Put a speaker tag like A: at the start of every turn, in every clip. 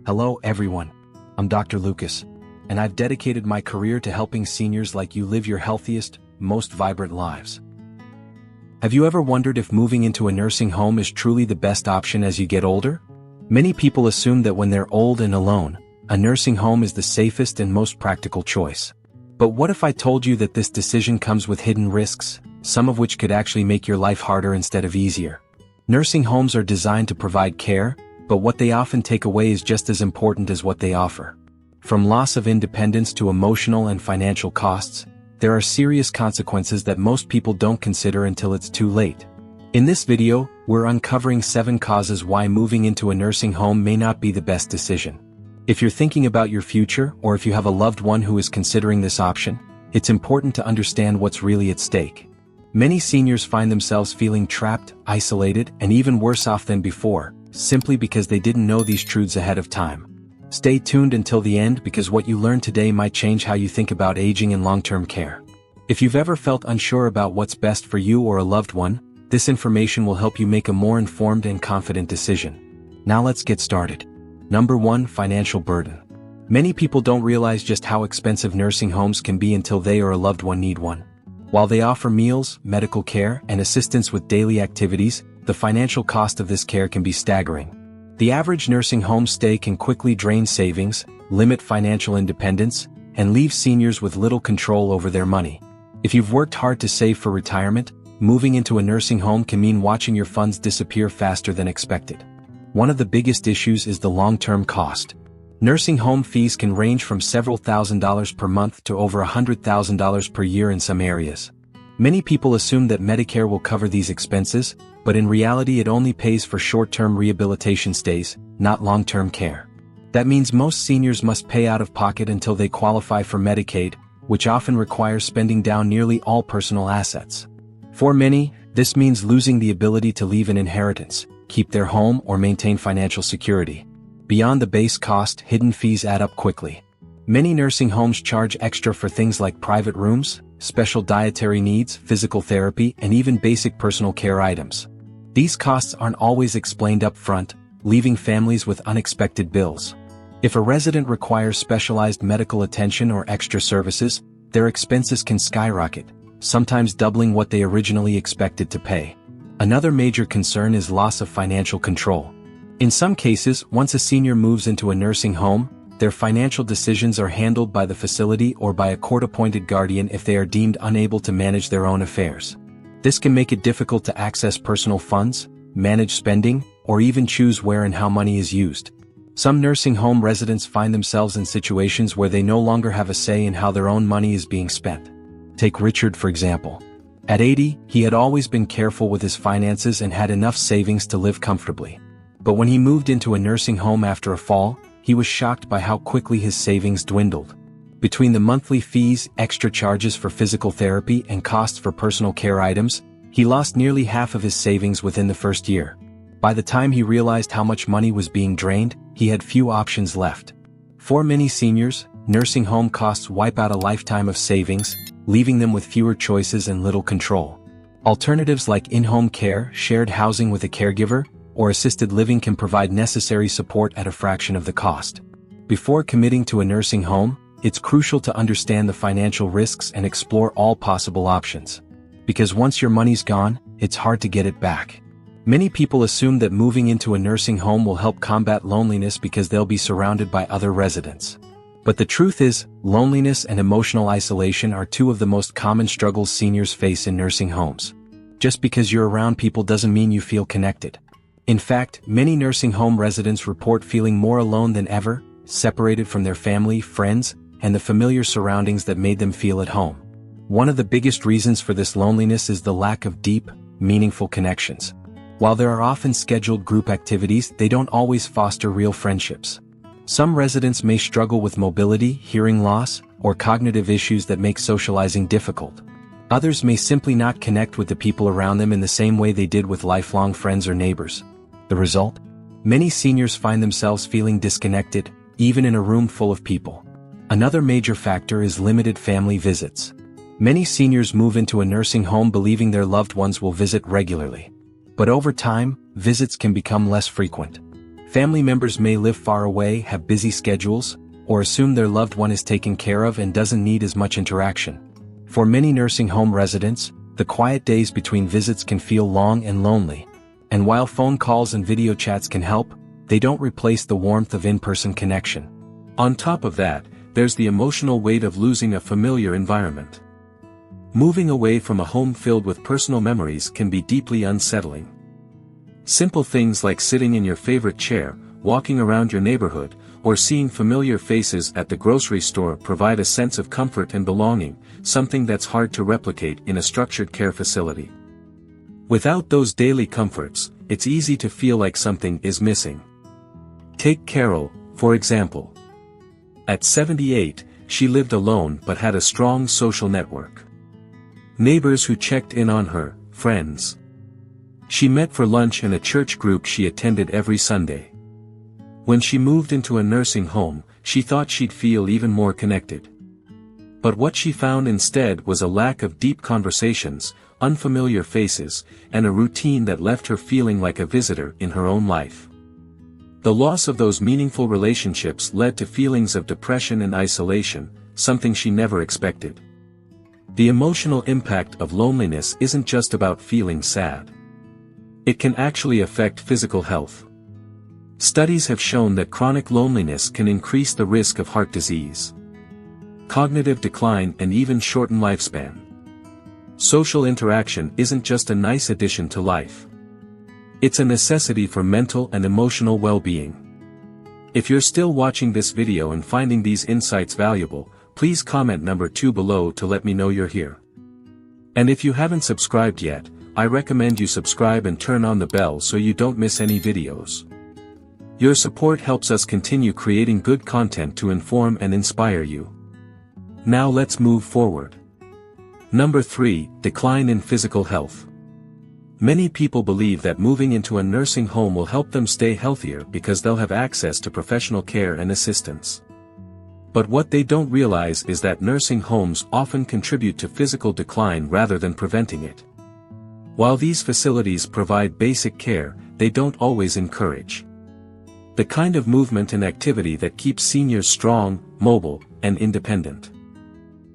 A: Hello everyone, I'm Dr. Lucas, and I've dedicated my career to helping seniors like you live your healthiest, most vibrant lives. Have you ever wondered if moving into a nursing home is truly the best option as you get older? Many people assume that when they're old and alone, a nursing home is the safest and most practical choice. But what if I told you that this decision comes with hidden risks, some of which could actually make your life harder instead of easier? Nursing homes are designed to provide care, but what they often take away is just as important as what they offer. From loss of independence to emotional and financial costs, there are serious consequences that most people don't consider until it's too late. In this video, we're uncovering 7 causes why moving into a nursing home may not be the best decision. If you're thinking about your future, or if you have a loved one who is considering this option, it's important to understand what's really at stake. Many seniors find themselves feeling trapped, isolated, and even worse off than before, simply because they didn't know these truths ahead of time. Stay tuned until the end because what you learn today might change how you think about aging and long-term care. If you've ever felt unsure about what's best for you or a loved one, this information will help you make a more informed and confident decision. Now let's get started. Number 1. Financial burden. Many people don't realize just how expensive nursing homes can be until they or a loved one need one. While they offer meals, medical care, and assistance with daily activities, the financial cost of this care can be staggering. The average nursing home stay can quickly drain savings, limit financial independence, and leave seniors with little control over their money. If you've worked hard to save for retirement, moving into a nursing home can mean watching your funds disappear faster than expected. One of the biggest issues is the long-term cost. Nursing home fees can range from several $1,000s per month to over $100,000 per year in some areas. Many people assume that Medicare will cover these expenses, but in reality it only pays for short-term rehabilitation stays, not long-term care. That means most seniors must pay out of pocket until they qualify for Medicaid, which often requires spending down nearly all personal assets. For many, this means losing the ability to leave an inheritance, keep their home, or maintain financial security. Beyond the base cost, hidden fees add up quickly. Many nursing homes charge extra for things like private rooms, special dietary needs, physical therapy, and even basic personal care items. These costs aren't always explained up front, leaving families with unexpected bills. If a resident requires specialized medical attention or extra services, their expenses can skyrocket, sometimes doubling what they originally expected to pay. Another major concern is loss of financial control. In some cases, once a senior moves into a nursing home, their financial decisions are handled by the facility or by a court-appointed guardian if they are deemed unable to manage their own affairs. This can make it difficult to access personal funds, manage spending, or even choose where and how money is used. Some nursing home residents find themselves in situations where they no longer have a say in how their own money is being spent. Take Richard for example. At 80, he had always been careful with his finances and had enough savings to live comfortably. But when he moved into a nursing home after a fall, he was shocked by how quickly his savings dwindled. Between the monthly fees, extra charges for physical therapy, and costs for personal care items, he lost nearly half of his savings within the first year. By the time he realized how much money was being drained, he had few options left. For many seniors, nursing home costs wipe out a lifetime of savings, leaving them with fewer choices and little control. Alternatives like in-home care, shared housing with a caregiver, or assisted living can provide necessary support at a fraction of the cost. Before committing to a nursing home, it's crucial to understand the financial risks and explore all possible options. Because once your money's gone, it's hard to get it back. Many people assume that moving into a nursing home will help combat loneliness because they'll be surrounded by other residents. But the truth is, loneliness and emotional isolation are 2 of the most common struggles seniors face in nursing homes. Just because you're around people doesn't mean you feel connected. In fact, many nursing home residents report feeling more alone than ever, separated from their family, friends, and the familiar surroundings that made them feel at home. One of the biggest reasons for this loneliness is the lack of deep, meaningful connections. While there are often scheduled group activities, they don't always foster real friendships. Some residents may struggle with mobility, hearing loss, or cognitive issues that make socializing difficult. Others may simply not connect with the people around them in the same way they did with lifelong friends or neighbors. The result? Many seniors find themselves feeling disconnected, even in a room full of people. Another major factor is limited family visits. Many seniors move into a nursing home believing their loved ones will visit regularly. But over time, visits can become less frequent. Family members may live far away, have busy schedules, or assume their loved one is taken care of and doesn't need as much interaction. For many nursing home residents, the quiet days between visits can feel long and lonely. And while phone calls and video chats can help, they don't replace the warmth of in-person connection. On top of that, there's the emotional weight of losing a familiar environment. Moving away from a home filled with personal memories can be deeply unsettling. Simple things like sitting in your favorite chair, walking around your neighborhood, or seeing familiar faces at the grocery store provide a sense of comfort and belonging, something that's hard to replicate in a structured care facility. Without those daily comforts, it's easy to feel like something is missing. Take Carol, for example. At 78, she lived alone but had a strong social network. Neighbors who checked in on her, friends she met for lunch, and a church group she attended every Sunday. When she moved into a nursing home, she thought she'd feel even more connected. But what she found instead was a lack of deep conversations, unfamiliar faces, and a routine that left her feeling like a visitor in her own life. The loss of those meaningful relationships led to feelings of depression and isolation, something she never expected. The emotional impact of loneliness isn't just about feeling sad. It can actually affect physical health. Studies have shown that chronic loneliness can increase the risk of heart disease, cognitive decline, and even shorten lifespan. Social interaction isn't just a nice addition to life. It's a necessity for mental and emotional well-being. If you're still watching this video and finding these insights valuable, please comment number 2 below to let me know you're here. And if you haven't subscribed yet, I recommend you subscribe and turn on the bell so you don't miss any videos. Your support helps us continue creating good content to inform and inspire you. Now let's move forward. Number 3, decline in physical health. Many people believe that moving into a nursing home will help them stay healthier because they'll have access to professional care and assistance. But what they don't realize is that nursing homes often contribute to physical decline rather than preventing it. While these facilities provide basic care, they don't always encourage the kind of movement and activity that keeps seniors strong, mobile, and independent.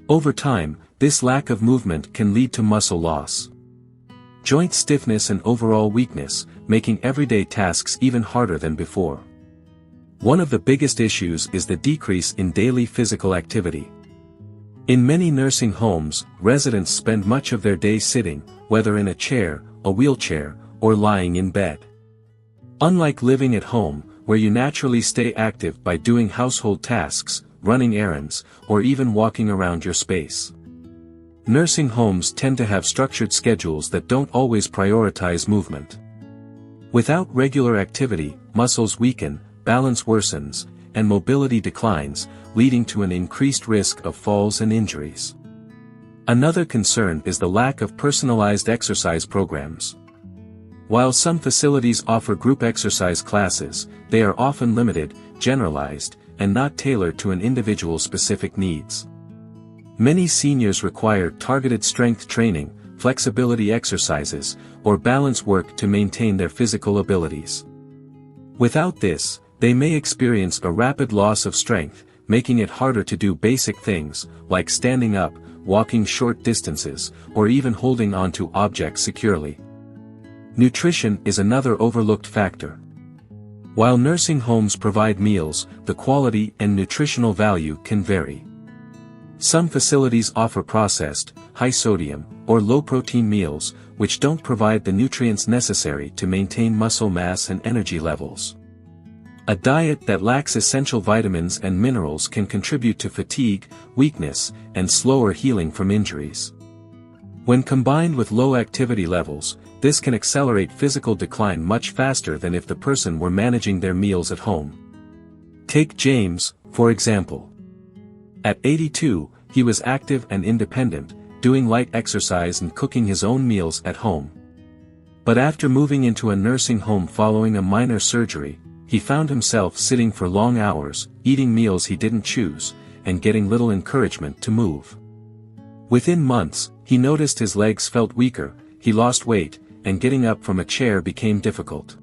A: Over time, this lack of movement can lead to muscle loss, joint stiffness, and overall weakness, making everyday tasks even harder than before. One of the biggest issues is the decrease in daily physical activity. In many nursing homes, residents spend much of their day sitting, whether in a chair, a wheelchair, or lying in bed. Unlike living at home, where you naturally stay active by doing household tasks, running errands, or even walking around your space, nursing homes tend to have structured schedules that don't always prioritize movement. Without regular activity, muscles weaken, balance worsens, and mobility declines, leading to an increased risk of falls and injuries. Another concern is the lack of personalized exercise programs. While some facilities offer group exercise classes, they are often limited, generalized, and not tailored to an individual's specific needs. Many seniors require targeted strength training, flexibility exercises, or balance work to maintain their physical abilities. Without this, they may experience a rapid loss of strength, making it harder to do basic things, like standing up, walking short distances, or even holding onto objects securely. Nutrition is another overlooked factor. While nursing homes provide meals, the quality and nutritional value can vary. Some facilities offer processed, high-sodium, or low-protein meals, which don't provide the nutrients necessary to maintain muscle mass and energy levels. A diet that lacks essential vitamins and minerals can contribute to fatigue, weakness, and slower healing from injuries. When combined with low activity levels, this can accelerate physical decline much faster than if the person were managing their meals at home. Take James, for example. At 82, he was active and independent, doing light exercise and cooking his own meals at home. But after moving into a nursing home following a minor surgery, he found himself sitting for long hours, eating meals he didn't choose, and getting little encouragement to move. Within months, he noticed his legs felt weaker, he lost weight, and getting up from a chair became difficult.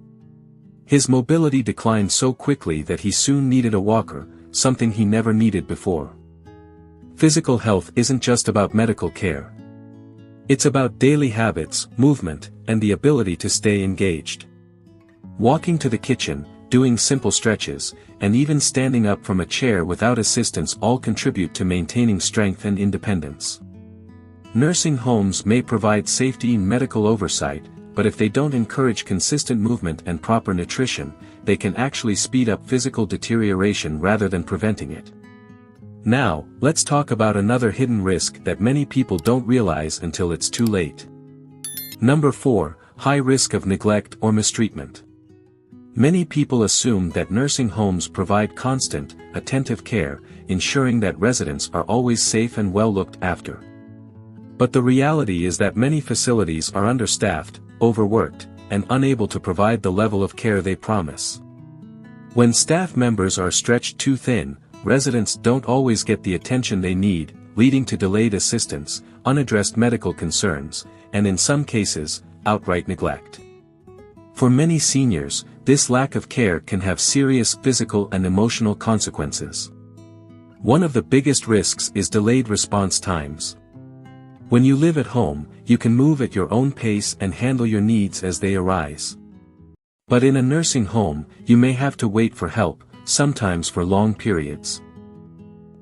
A: His mobility declined so quickly that he soon needed a walker, something he never needed before. Physical health isn't just about medical care. It's about daily habits, movement, and the ability to stay engaged. Walking to the kitchen, doing simple stretches, and even standing up from a chair without assistance all contribute to maintaining strength and independence. Nursing homes may provide safety and medical oversight, but if they don't encourage consistent movement and proper nutrition, they can actually speed up physical deterioration rather than preventing it. Now, let's talk about another hidden risk that many people don't realize until it's too late. Number 4, high risk of neglect or mistreatment. Many people assume that nursing homes provide constant, attentive care, ensuring that residents are always safe and well looked after. But the reality is that many facilities are understaffed, overworked, and unable to provide the level of care they promise. When staff members are stretched too thin, residents don't always get the attention they need, leading to delayed assistance, unaddressed medical concerns, and in some cases, outright neglect. For many seniors, this lack of care can have serious physical and emotional consequences. One of the biggest risks is delayed response times. When you live at home, you can move at your own pace and handle your needs as they arise. But in a nursing home, you may have to wait for help, sometimes for long periods.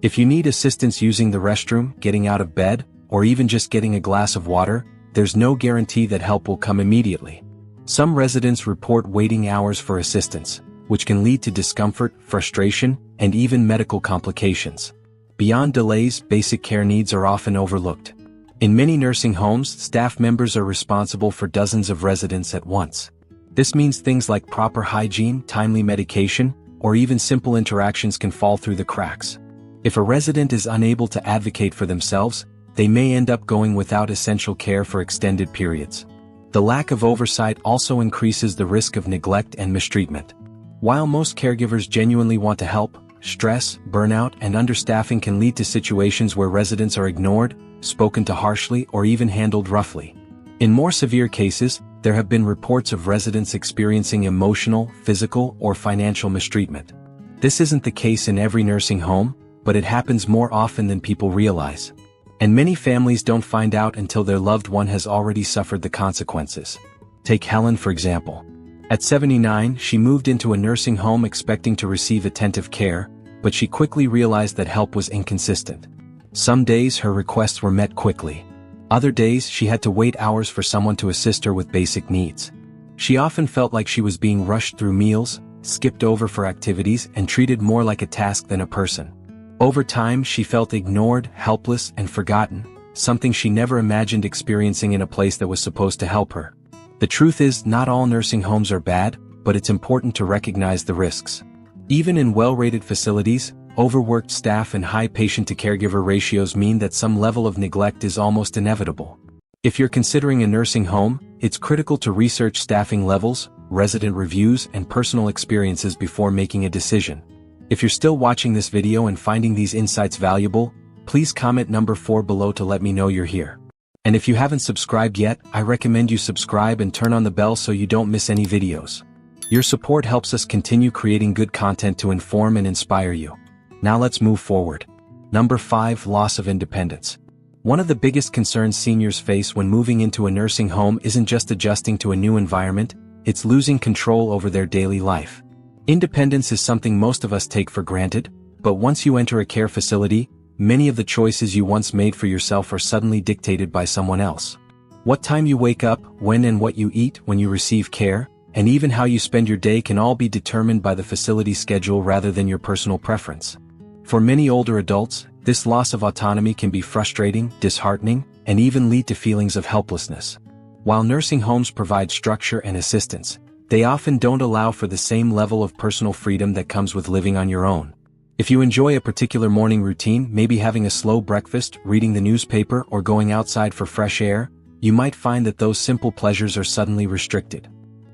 A: If you need assistance using the restroom, getting out of bed, or even just getting a glass of water, there's no guarantee that help will come immediately. Some residents report waiting hours for assistance, which can lead to discomfort, frustration, and even medical complications. Beyond delays, basic care needs are often overlooked. In many nursing homes, staff members are responsible for dozens of residents at once. This means things like proper hygiene, timely medication, or even simple interactions can fall through the cracks. If a resident is unable to advocate for themselves, they may end up going without essential care for extended periods. The lack of oversight also increases the risk of neglect and mistreatment. While most caregivers genuinely want to help, stress, burnout, and understaffing can lead to situations where residents are ignored, spoken to harshly, or even handled roughly. In more severe cases, there have been reports of residents experiencing emotional, physical, or financial mistreatment. This isn't the case in every nursing home, but it happens more often than people realize. And many families don't find out until their loved one has already suffered the consequences. Take Helen for example. At 79, she moved into a nursing home expecting to receive attentive care, but she quickly realized that help was inconsistent. Some days her requests were met quickly. Other days she had to wait hours for someone to assist her with basic needs. She often felt like she was being rushed through meals, skipped over for activities, and treated more like a task than a person. Over time she felt ignored, helpless, and forgotten, something she never imagined experiencing in a place that was supposed to help her. The truth is, not all nursing homes are bad, but it's important to recognize the risks. Even in well-rated facilities, overworked staff and high patient-to-caregiver ratios mean that some level of neglect is almost inevitable. If you're considering a nursing home, it's critical to research staffing levels, resident reviews, and personal experiences before making a decision. If you're still watching this video and finding these insights valuable, please comment number 4 below to let me know you're here. And if you haven't subscribed yet, I recommend you subscribe and turn on the bell so you don't miss any videos. Your support helps us continue creating good content to inform and inspire you. Now let's move forward. Number 5, loss of independence. One of the biggest concerns seniors face when moving into a nursing home isn't just adjusting to a new environment, it's losing control over their daily life. Independence is something most of us take for granted, but once you enter a care facility, many of the choices you once made for yourself are suddenly dictated by someone else. What time you wake up, when and what you eat when you receive care, and even how you spend your day can all be determined by the facility schedule rather than your personal preference. For many older adults, this loss of autonomy can be frustrating, disheartening, and even lead to feelings of helplessness. While nursing homes provide structure and assistance, they often don't allow for the same level of personal freedom that comes with living on your own. If you enjoy a particular morning routine, maybe having a slow breakfast, reading the newspaper, or going outside for fresh air, you might find that those simple pleasures are suddenly restricted.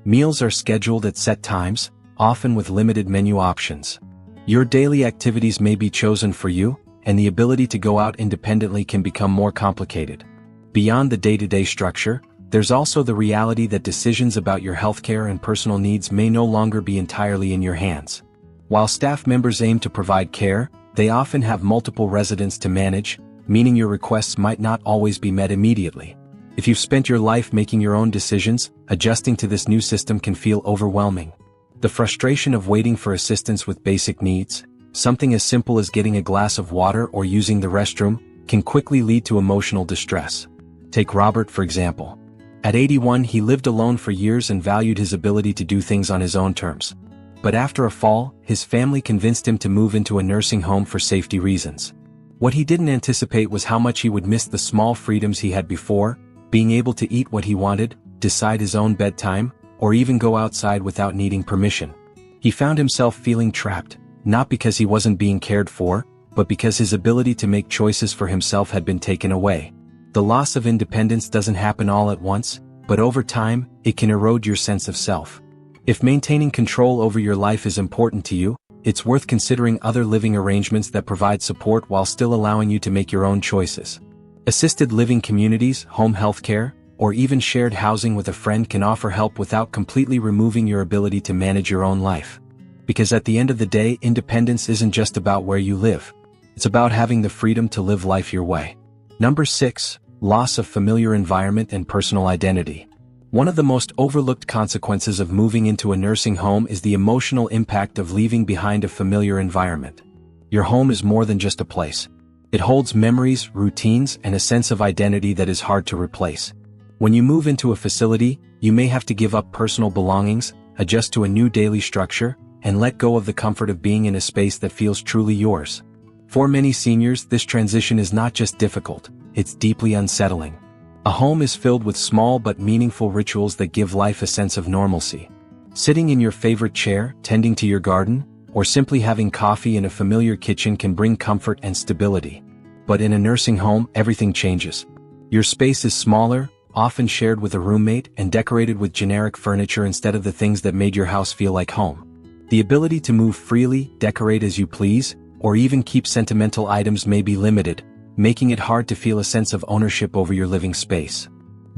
A: Meals are scheduled at set times, often with limited menu options. Your daily activities may be chosen for you, and the ability to go out independently can become more complicated. Beyond the day-to-day structure, There's also the reality that decisions about your healthcare and personal needs may no longer be entirely in your hands. While staff members aim to provide care, they often have multiple residents to manage, meaning your requests might not always be met immediately. If you've spent your life making your own decisions, adjusting to this new system can feel overwhelming. The frustration of waiting for assistance with basic needs, something as simple as getting a glass of water or using the restroom, can quickly lead to emotional distress. Take Robert, for example. At 81, he lived alone for years and valued his ability to do things on his own terms. But after a fall, his family convinced him to move into a nursing home for safety reasons. What he didn't anticipate was how much he would miss the small freedoms he had before, being able to eat what he wanted, decide his own bedtime, or even go outside without needing permission. He found himself feeling trapped, not because he wasn't being cared for, but because his ability to make choices for himself had been taken away. The loss of independence doesn't happen all at once, but over time, it can erode your sense of self. If maintaining control over your life is important to you, it's worth considering other living arrangements that provide support while still allowing you to make your own choices. Assisted living communities, home health care, or even shared housing with a friend can offer help without completely removing your ability to manage your own life. Because at the end of the day, independence isn't just about where you live. It's about having the freedom to live life your way. Number 6. Loss of familiar environment and personal identity. One of the most overlooked consequences of moving into a nursing home is the emotional impact of leaving behind a familiar environment. Your home is more than just a place. It holds memories, routines, and a sense of identity that is hard to replace. When you move into a facility, you may have to give up personal belongings, adjust to a new daily structure, and let go of the comfort of being in a space that feels truly yours. For many seniors, this transition is not just difficult, it's deeply unsettling. A home is filled with small but meaningful rituals that give life a sense of normalcy. Sitting in your favorite chair, tending to your garden, or simply having coffee in a familiar kitchen can bring comfort and stability. But in a nursing home, everything changes. Your space is smaller, often shared with a roommate, and decorated with generic furniture instead of the things that made your house feel like home. The ability to move freely, decorate as you please, or even keep sentimental items may be limited, making it hard to feel a sense of ownership over your living space.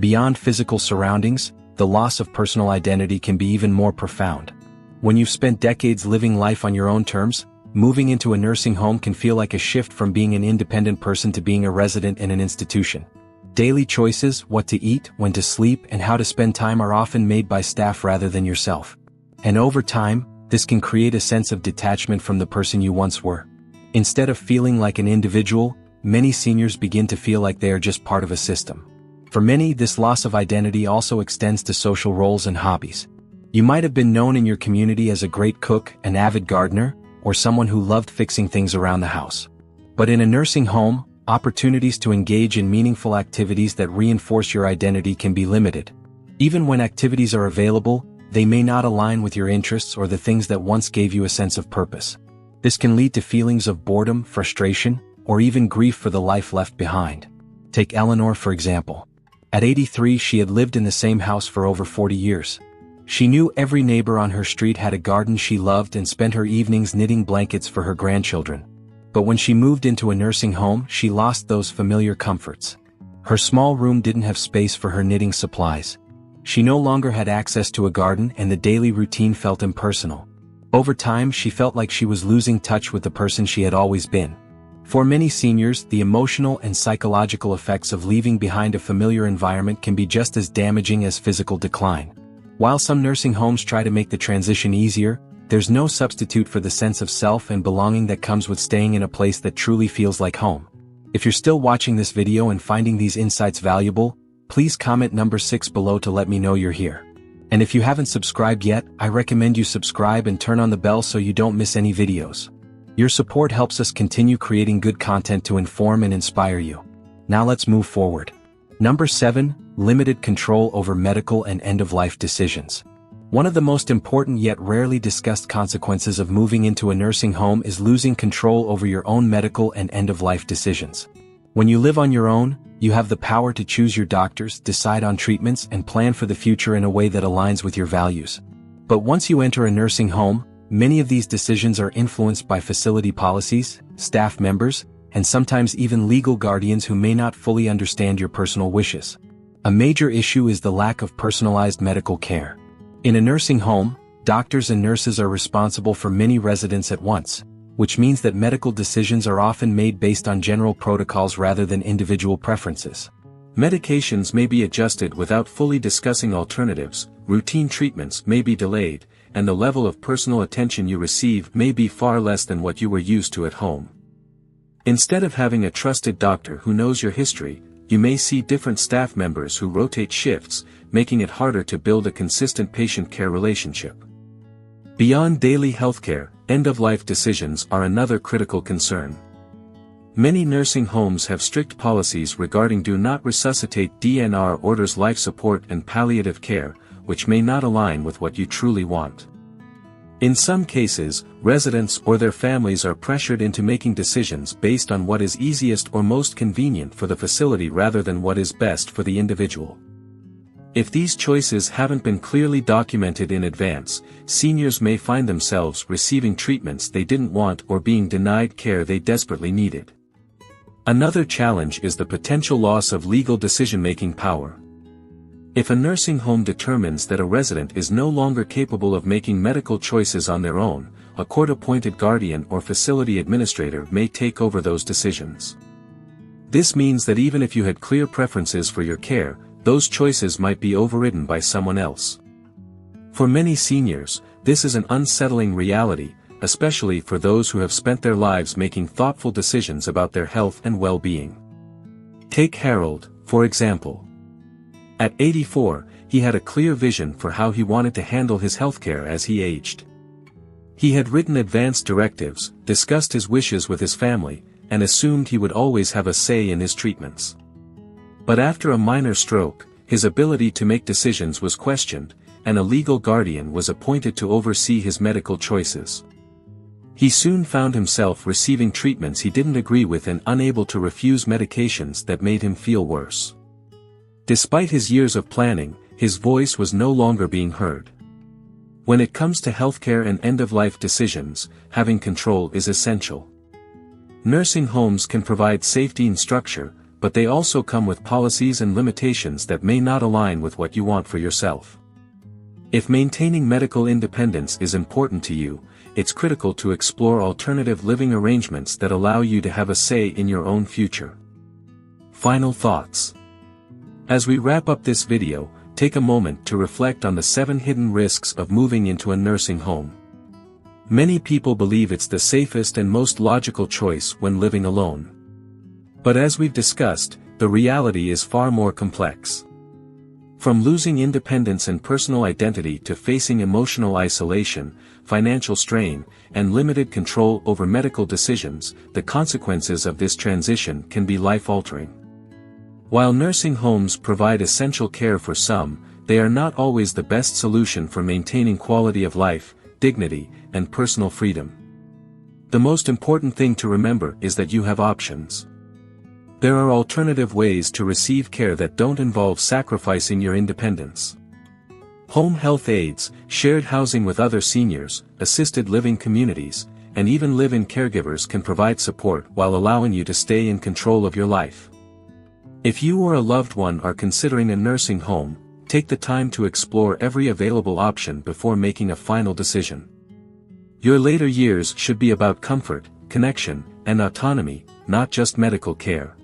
A: Beyond physical surroundings, the loss of personal identity can be even more profound. When you've spent decades living life on your own terms, moving into a nursing home can feel like a shift from being an independent person to being a resident in an institution. Daily choices, what to eat, when to sleep, and how to spend time are often made by staff rather than yourself. And over time, this can create a sense of detachment from the person you once were. Instead of feeling like an individual, many seniors begin to feel like they are just part of a system. For many, this loss of identity also extends to social roles and hobbies. You might have been known in your community as a great cook, an avid gardener, or someone who loved fixing things around the house. But in a nursing home, opportunities to engage in meaningful activities that reinforce your identity can be limited. Even when activities are available, they may not align with your interests or the things that once gave you a sense of purpose. This can lead to feelings of boredom, frustration, or even grief for the life left behind. Take Eleanor, for example. At 83, she had lived in the same house for over 40 years. She knew every neighbor on her street had a garden she loved and spent her evenings knitting blankets for her grandchildren. But when she moved into a nursing home, she lost those familiar comforts. Her small room didn't have space for her knitting supplies. She no longer had access to a garden, and the daily routine felt impersonal. Over time, she felt like she was losing touch with the person she had always been. For many seniors, the emotional and psychological effects of leaving behind a familiar environment can be just as damaging as physical decline. While some nursing homes try to make the transition easier, there's no substitute for the sense of self and belonging that comes with staying in a place that truly feels like home. If you're still watching this video and finding these insights valuable, please comment number 6 below to let me know you're here. And if you haven't subscribed yet, I recommend you subscribe and turn on the bell so you don't miss any videos. Your support helps us continue creating good content to inform and inspire you. Now let's move forward. Number 7. Limited control over medical and end-of-life decisions. One of the most important yet rarely discussed consequences of moving into a nursing home is losing control over your own medical and end-of-life decisions. When you live on your own, you have the power to choose your doctors, decide on treatments, and plan for the future in a way that aligns with your values. But once you enter a nursing home, many of these decisions are influenced by facility policies, staff members, and sometimes even legal guardians who may not fully understand your personal wishes. A major issue is the lack of personalized medical care. In a nursing home, doctors and nurses are responsible for many residents at once, which means that medical decisions are often made based on general protocols rather than individual preferences. Medications may be adjusted without fully discussing alternatives, routine treatments may be delayed, and the level of personal attention you receive may be far less than what you were used to at home. Instead of having a trusted doctor who knows your history, you may see different staff members who rotate shifts, making it harder to build a consistent patient care relationship. Beyond daily healthcare, end-of-life decisions are another critical concern. Many nursing homes have strict policies regarding do not resuscitate DNR orders, life support and palliative care, which may not align with what you truly want. In some cases, residents or their families are pressured into making decisions based on what is easiest or most convenient for the facility rather than what is best for the individual. If these choices haven't been clearly documented in advance, seniors may find themselves receiving treatments they didn't want or being denied care they desperately needed. Another challenge is the potential loss of legal decision-making power. If a nursing home determines that a resident is no longer capable of making medical choices on their own, a court-appointed guardian or facility administrator may take over those decisions. This means that even if you had clear preferences for your care, those choices might be overridden by someone else. For many seniors, this is an unsettling reality, especially for those who have spent their lives making thoughtful decisions about their health and well-being. Take Harold, for example. At 84, he had a clear vision for how he wanted to handle his healthcare as he aged. He had written advance directives, discussed his wishes with his family, and assumed he would always have a say in his treatments. But after a minor stroke, his ability to make decisions was questioned, and a legal guardian was appointed to oversee his medical choices. He soon found himself receiving treatments he didn't agree with and unable to refuse medications that made him feel worse. Despite his years of planning, his voice was no longer being heard. When it comes to healthcare and end-of-life decisions, having control is essential. Nursing homes can provide safety and structure, but they also come with policies and limitations that may not align with what you want for yourself. If maintaining medical independence is important to you, it's critical to explore alternative living arrangements that allow you to have a say in your own future. Final thoughts. As we wrap up this video, take a moment to reflect on the 7 hidden risks of moving into a nursing home. Many people believe it's the safest and most logical choice when living alone. But as we've discussed, the reality is far more complex. From losing independence and personal identity to facing emotional isolation, financial strain, and limited control over medical decisions, the consequences of this transition can be life-altering. While nursing homes provide essential care for some, they are not always the best solution for maintaining quality of life, dignity, and personal freedom. The most important thing to remember is that you have options. There are alternative ways to receive care that don't involve sacrificing your independence. Home health aides, shared housing with other seniors, assisted living communities, and even live-in caregivers can provide support while allowing you to stay in control of your life. If you or a loved one are considering a nursing home, take the time to explore every available option before making a final decision. Your later years should be about comfort, connection, and autonomy, not just medical care.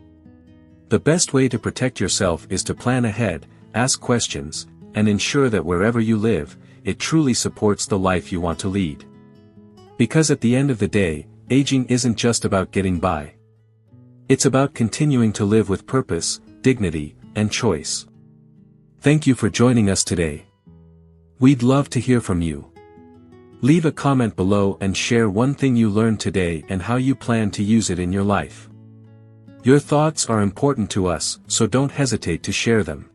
A: The best way to protect yourself is to plan ahead, ask questions, and ensure that wherever you live, it truly supports the life you want to lead. Because at the end of the day, aging isn't just about getting by. It's about continuing to live with purpose, dignity, and choice. Thank you for joining us today. We'd love to hear from you. Leave a comment below and share one thing you learned today and how you plan to use it in your life. Your thoughts are important to us, so don't hesitate to share them.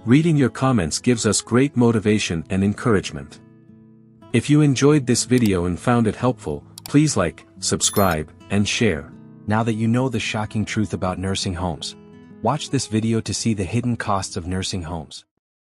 A: Reading your comments gives us great motivation and encouragement. If you enjoyed this video and found it helpful, please like, subscribe, and share. Now that you know the shocking truth about nursing homes, watch this video to see the hidden costs of nursing homes.